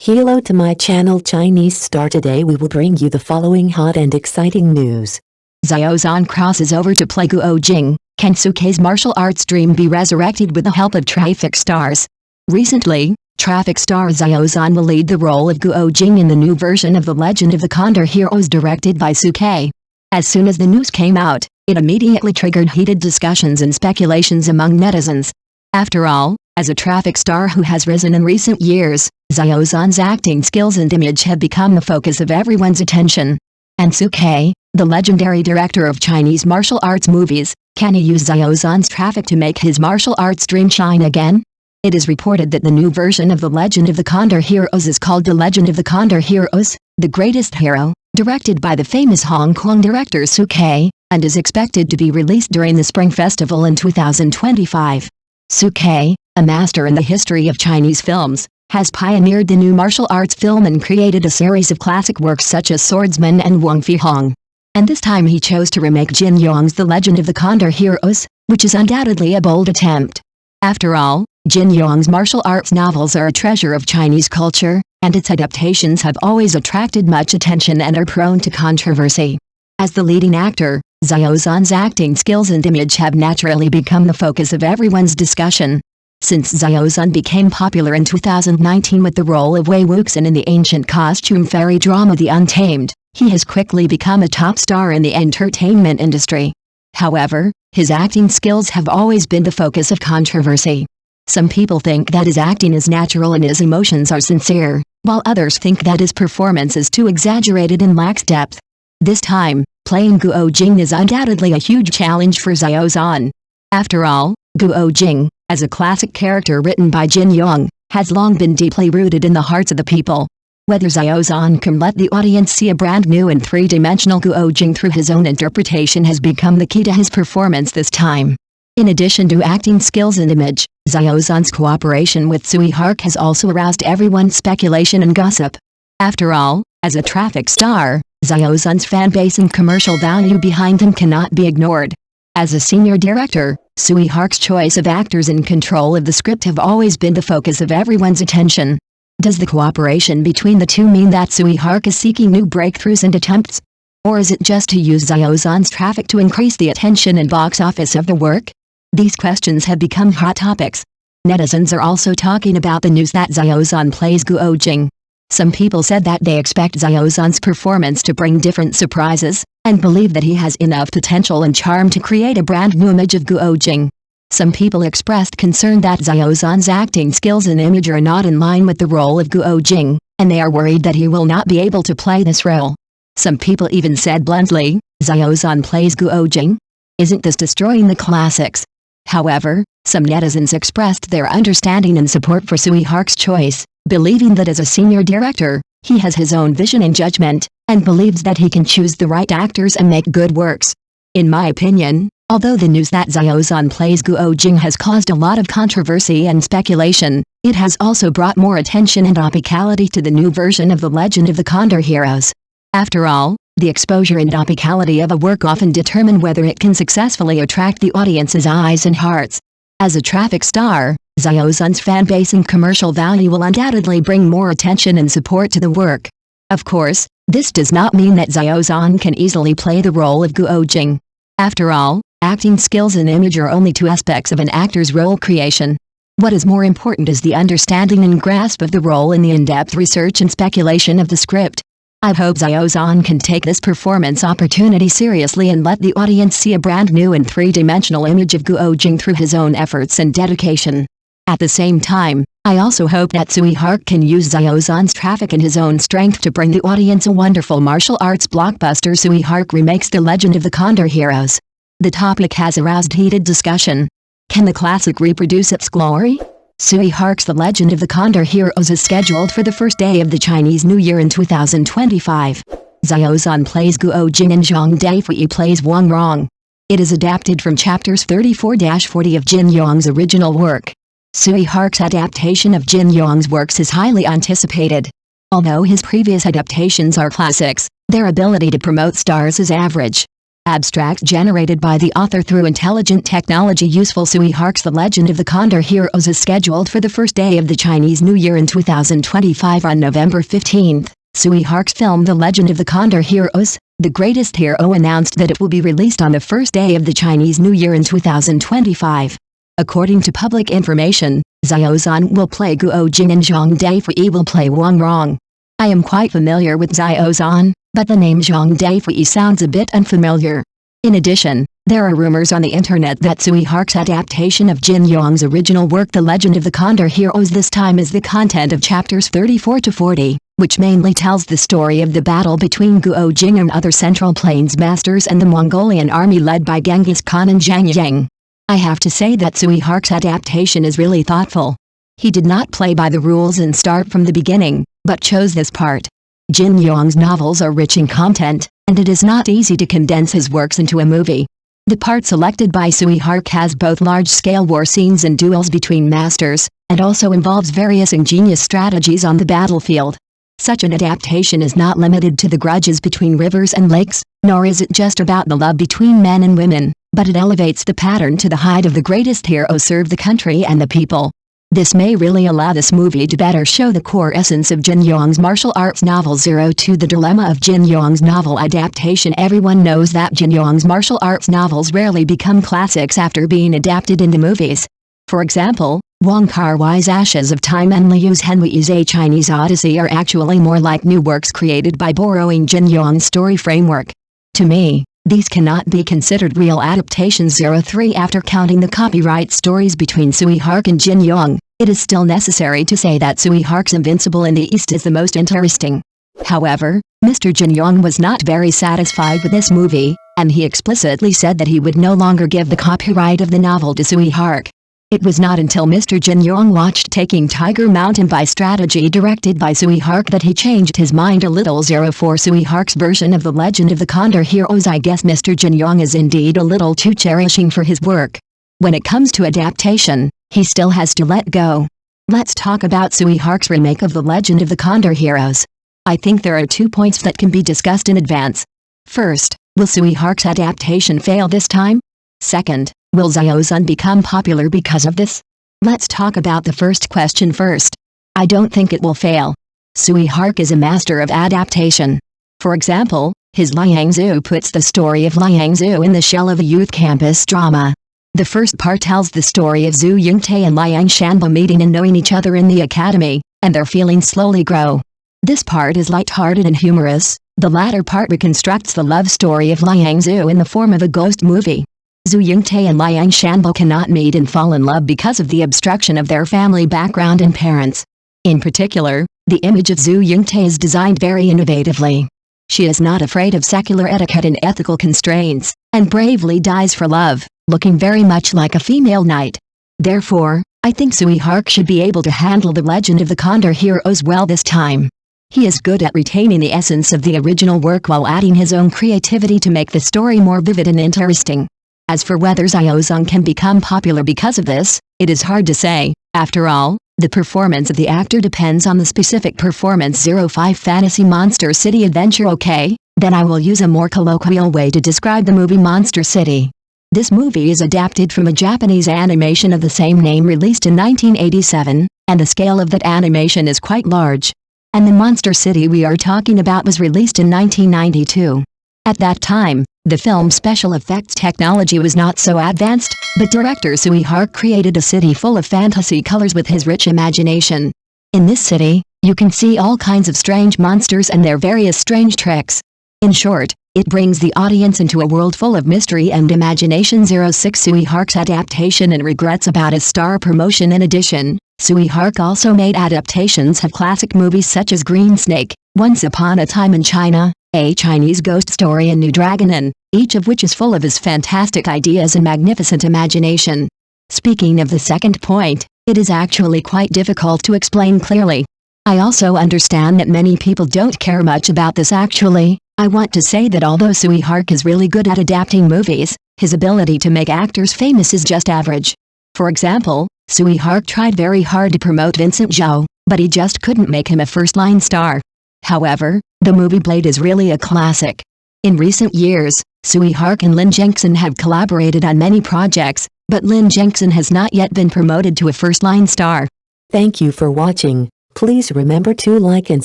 Hello to my channel Chinese Star. Today we will bring you the following hot and exciting news. Xiao Zhan crosses over to play Guo Jing. Can Suke's martial arts dream be resurrected with the help of traffic stars? Recently, traffic star Xiao Zhan will lead the role of Guo Jing in the new version of The Legend of the Condor Heroes directed by Suke. As soon as the news came out, it immediately triggered heated discussions and speculations among netizens. After all, as a traffic star who has risen in recent years, Xiao Zhan's acting skills and image have become the focus of everyone's attention. And Suke, the legendary director of Chinese martial arts movies, can he use Xiao Zhan's traffic to make his martial arts dream shine again? It is reported that the new version of The Legend of the Condor Heroes is called The Legend of the Condor Heroes, The Greatest Hero, directed by the famous Hong Kong director Suke, and is expected to be released during the Spring Festival in 2025. Suke, a master in the history of Chinese films, has pioneered the new martial arts film and created a series of classic works such as Swordsman and Wang Fi Hong. And this time he chose to remake Jin Yong's The Legend of the Condor Heroes, which is undoubtedly a bold attempt. After all, Jin Yong's martial arts novels are a treasure of Chinese culture, and its adaptations have always attracted much attention and are prone to controversy. As the leading actor, Xiao Zhan's acting skills and image have naturally become the focus of everyone's discussion. Since Xiao Zhan became popular in 2019 with the role of Wei Wuxin in the ancient costume fairy drama The Untamed, he has quickly become a top star in the entertainment industry. However, his acting skills have always been the focus of controversy. Some people think that his acting is natural and his emotions are sincere, while others think that his performance is too exaggerated and lacks depth. This time, playing Guo Jing is undoubtedly a huge challenge for Xiao Zhan. After all, Guo Jing, as a classic character written by Jin Yong, has long been deeply rooted in the hearts of the people. Whether Xiao Zhan can let the audience see a brand new and three-dimensional Guo Jing through his own interpretation has become the key to his performance this time. In addition to acting skills and image, Xiao Zhan's cooperation with Tsui Hark has also aroused everyone's speculation and gossip. After all, as a traffic star, Xiao Zhan's fanbase and commercial value behind him cannot be ignored. As a senior director, Tsui Hark's choice of actors in control of the script have always been the focus of everyone's attention. Does the cooperation between the two mean that Tsui Hark is seeking new breakthroughs and attempts? Or is it just to use Xiao Zhan's traffic to increase the attention and box office of the work? These questions have become hot topics. Netizens are also talking about the news that Xiao Zhan plays Guo Jing. Some people said that they expect Xiao Zhan's performance to bring different surprises, and believe that he has enough potential and charm to create a brand new image of Guo Jing. Some people expressed concern that Xiao Zhan's acting skills and image are not in line with the role of Guo Jing, and they are worried that he will not be able to play this role. Some people even said bluntly, Xiao Zhan plays Guo Jing? Isn't this destroying the classics? However, some netizens expressed their understanding and support for Tsui Hark's choice, believing that as a senior director, he has his own vision and judgment, and believes that he can choose the right actors and make good works. In my opinion, although the news that Xiao Zhan plays Guo Jing has caused a lot of controversy and speculation, it has also brought more attention and topicality to the new version of The Legend of the Condor Heroes. After all, the exposure and topicality of a work often determine whether it can successfully attract the audience's eyes and hearts. As a traffic star, Xiao Zhan's fanbase and commercial value will undoubtedly bring more attention and support to the work. Of course, this does not mean that Xiao Zhan can easily play the role of Guo Jing. After all, acting skills and image are only two aspects of an actor's role creation. What is more important is the understanding and grasp of the role and the in-depth research and speculation of the script. I hope Xiao Zhan can take this performance opportunity seriously and let the audience see a brand new and three-dimensional image of Guo Jing through his own efforts and dedication. At the same time, I also hope that Tsui Hark can use Xiao Zhan's traffic and his own strength to bring the audience a wonderful martial arts blockbuster. Tsui Hark remakes The Legend of the Condor Heroes. The topic has aroused heated discussion. Can the classic reproduce its glory? Tsui Hark's The Legend of the Condor Heroes is scheduled for the first day of the Chinese New Year in 2025. Xiao Zhan plays Guo Jing and Zhang Daifei plays Wang Rong. It is adapted from chapters 34-40 of Jin Yong's original work. Tsui Hark's adaptation of Jin Yong's works is highly anticipated. Although his previous adaptations are classics, their ability to promote stars is average. Abstract generated by the author through intelligent technology useful. Tsui Hark's The Legend of the Condor Heroes is scheduled for the first day of the Chinese New Year in 2025 on November 15. Tsui Hark's film The Legend of the Condor Heroes, The Greatest Hero announced that it will be released on the first day of the Chinese New Year in 2025. According to public information, Xiao Zhan will play Guo Jing and Zhang Daifei will play Wang Rong. I am quite familiar with Xiao Zhan, but the name Zhang Daifei sounds a bit unfamiliar. In addition, there are rumors on the internet that Tsui Hark's adaptation of Jin Yong's original work The Legend of the Condor Heroes this time is the content of chapters 34 to 40, which mainly tells the story of the battle between Guo Jing and other Central Plains masters and the Mongolian army led by Genghis Khan and Zhang Yang. I have to say that Tsui Hark's adaptation is really thoughtful. He did not play by the rules and start from the beginning, but chose this part. Jin Yong's novels are rich in content, and it is not easy to condense his works into a movie. The part selected by Tsui Hark has both large-scale war scenes and duels between masters, and also involves various ingenious strategies on the battlefield. Such an adaptation is not limited to the grudges between rivers and lakes, nor is it just about the love between men and women, but it elevates the pattern to the height of the greatest hero serve the country and the people. This may really allow this movie to better show the core essence of Jin Yong's martial arts novel. 02 The dilemma of Jin Yong's novel adaptation. Everyone knows that Jin Yong's martial arts novels rarely become classics after being adapted into movies. For example, Wong Kar-wai's Ashes of Time and Liu Henwei's A Chinese Odyssey are actually more like new works created by borrowing Jin Yong's story framework. To me, these cannot be considered real adaptations. 03 After counting the copyright stories between Tsui Hark and Jin Yong, it is still necessary to say that Tsui Hark's Invincible in the East is the most interesting. However, Mr. Jin Yong was not very satisfied with this movie, and he explicitly said that he would no longer give the copyright of the novel to Tsui Hark. It was not until Mr. Jin Yong watched Taking Tiger Mountain by Strategy directed by Tsui Hark that he changed his mind a little. 04 Tsui Hark's version of The Legend of the Condor Heroes. I guess Mr. Jin Yong is indeed a little too cherishing for his work. When it comes to adaptation, he still has to let go. Let's talk about Tsui Hark's remake of The Legend of the Condor Heroes. I think there are 2 points that can be discussed in advance. First, will Tsui Hark's adaptation fail this time? Second, will Xiao Zhan become popular because of this? Let's talk about the first question first. I don't think it will fail. Tsui Hark is a master of adaptation. For example, his Liang Zhu puts the story of Liang Zhu in the shell of a youth campus drama. The first part tells the story of Zhu Yingtai and Liang Shanbo meeting and knowing each other in the academy, and their feelings slowly grow. This part is light-hearted and humorous. The latter part reconstructs the love story of Liang Zhu in the form of a ghost movie. Zhu Yingtai and Liang Shanbo cannot meet and fall in love because of the obstruction of their family background and parents. In particular, the image of Zhu Yingtai is designed very innovatively. She is not afraid of secular etiquette and ethical constraints, and bravely dies for love, looking very much like a female knight. Therefore, I think Tsui Hark should be able to handle The Legend of the Condor Heroes well this time. He is good at retaining the essence of the original work while adding his own creativity to make the story more vivid and interesting. As for whether Xiao Zhan can become popular because of this, it is hard to say. After all, the performance of the actor depends on the specific performance. 05 Fantasy Monster City Adventure. Okay, then I will use a more colloquial way to describe the movie Monster City. This movie is adapted from a Japanese animation of the same name released in 1987, and the scale of that animation is quite large. And the Monster City we are talking about was released in 1992. At that time, the film's special effects technology was not so advanced, but director Tsui Hark created a city full of fantasy colors with his rich imagination. In this city, you can see all kinds of strange monsters and their various strange tricks. In short, it brings the audience into a world full of mystery and imagination. 06 Tsui Hark's adaptation and regrets about his star promotion. In addition, Tsui Hark also made adaptations of classic movies such as Green Snake, Once Upon a Time in China, A Chinese Ghost Story and New Dragon Inn, each of which is full of his fantastic ideas and magnificent imagination. Speaking of the second point, it is actually quite difficult to explain clearly. I also understand that many people don't care much about this. Actually, I want to say that although Tsui Hark is really good at adapting movies, his ability to make actors famous is just average. For example, Tsui Hark tried very hard to promote Vincent Zhou, but he just couldn't make him a first-line star. However, the movie Blade is really a classic. In recent years, Tsui Hark and Lin Jenkson have collaborated on many projects, but Lin Jenkson has not yet been promoted to a first-line star. Thank you for watching. Please remember to like and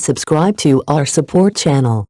subscribe to our support channel.